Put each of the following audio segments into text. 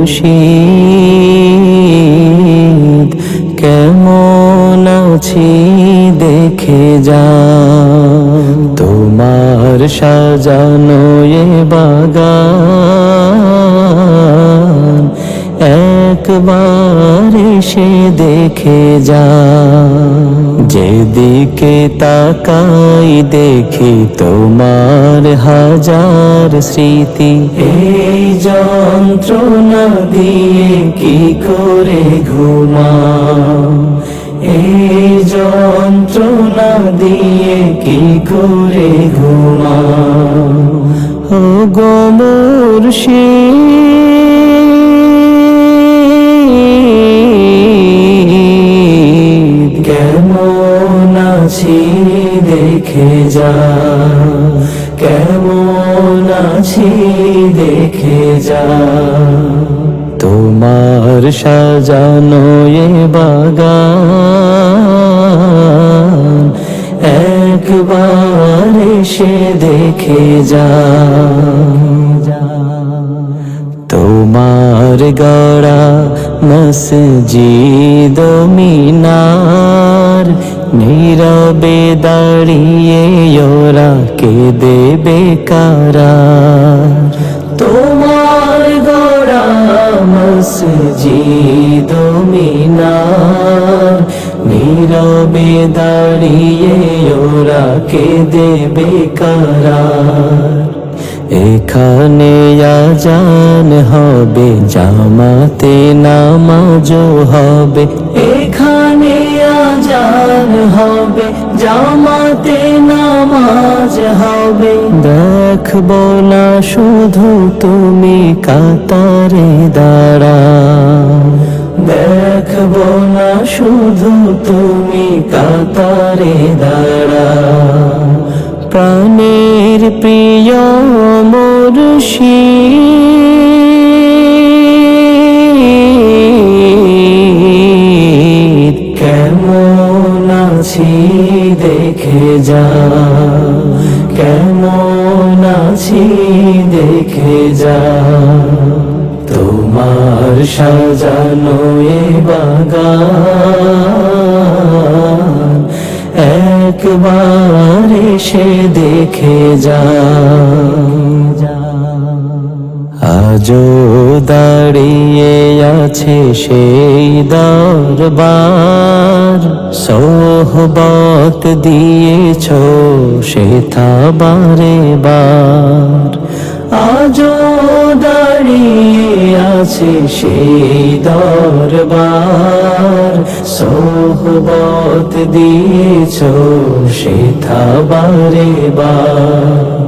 মুর্শিদ কেমন আছি দেখে যা তোমার সাজানো এ বাগান একবার এসে দেখে যা যেদিকে তাকাই দেখি তোমার হাজার স্মৃতি এই যন্ত্রণা দিয়ে কি করে ঘুমাও এই যন্ত্রণা দিয়ে কি করে ঘুমাও ও গো মুর্শিদ কেমন আছি দেখে যা কেমন আছি দেখে যা তোমার সাজানো এ বাগান একবার এসে দেখে যা তোমার গড়া মসজিদ মিনার নীরবে দাঁড়িয়ে ওরা কেঁদে বেকারার তোমার গড়া মসজিদ মিনার নীরবে দাঁড়িয়ে ওরা কেঁদে বেকারার এখানে আজান হবে জামাতে নামাজও হবে এখানে আজান হবে জামাতে নামাজ হবে দেখবো না শুধু তুমি কাতারে দাঁড়াও দেখবো না শুধু তুমি কাতারে দাঁড়াও প্রাণের প্রিয় মুর্শিদ কেমন আছি দেখে যা কেমন আছি দেখে যা তোমার সাজানো এ বাগান একবার এসে দেখে যা আজও দাঁড়িয়ে আছে সেই দরবার সোহবত দিয়েছ সেথা বারে বার আজও দাঁড়িয়ে আছে সেই দরবার সোহবত দিয়েছ সেথা বারে বার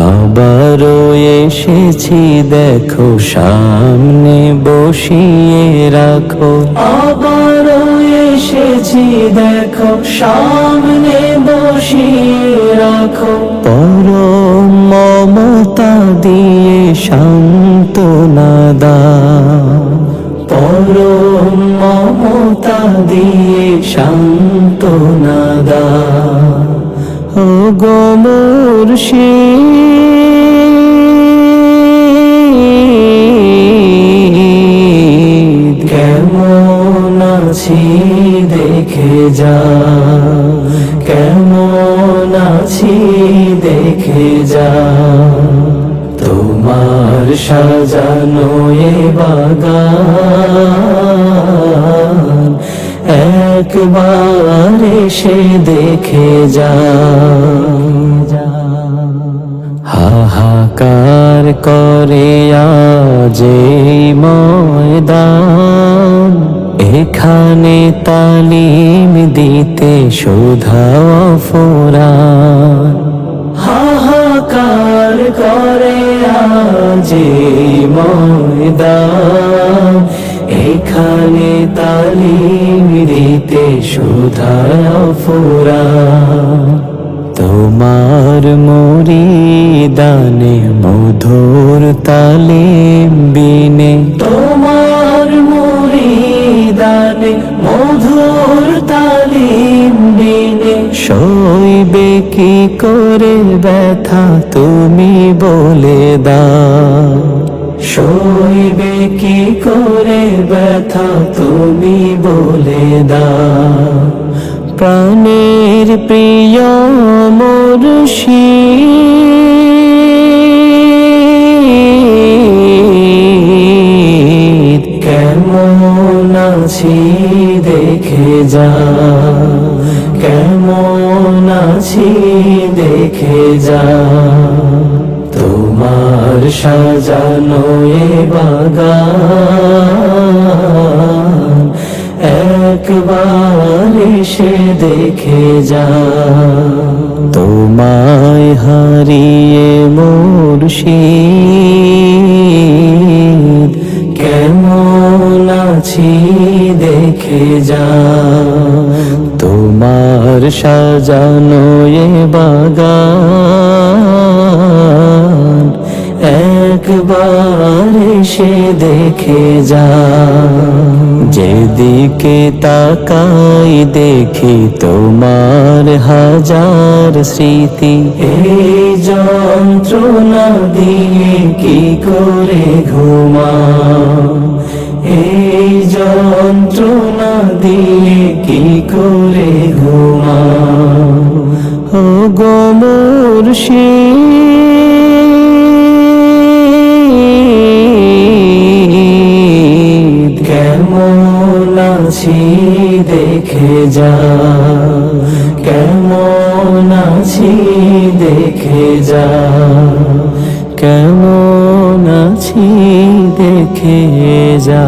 আবারও এসেছি দেখো সামনে বসিয়ে রাখো আবারও এসেছি দেখো সামনে বসিয়ে রাখো পরম মমতা দিয়ে সান্ত্বনা দাও পরম মমতা দিয়ে সান্ত্বনা দাও ও গো মুর্শিদ কেমন আছি দেখে যা কেমন আছি দেখে যা তোমার সাজানো এ বাগান একবার এসে দেখে যা হাহাকার করে আজ এই ময়দান এখানে তালিম দিতে সুধা ফুরান হাহাকার করে আজ এই ময়দান এখানে তালিম দিতে সুধা ফুরান তোমার মুরিদানে মধুর তালিম বিনে তোমার মুরিদানে মধুর তালিম বিনে সইবে কি করে ব্যথা তুমি বলে দাও সইবে কি করে ব্যথা তুমি বলে দাও প্রাণের প্রিয় মুর্শিদ কেমন আছি দেখে যা কেমন আছি দেখে যা তোমার সাজানো এ বাগান একবার এসে দেখে যা তোমায় হারিয়ে মুর্শিদ কেমন আছি দেখে যা তোমার সাজানো এ বাগান একবার এসে দেখে যা যেদিকে তাকাই দেখি তোমার হাজার স্মৃতি এই যন্ত্রণা দিয়ে কি করে ঘুমা এই যন্ত্রণা দিয়ে কি করে ঘুমা ও গো মুর্শিদ কেমন আছি দেখে যা কেমন আছি দেখে যা কেমন আছি দেখে যা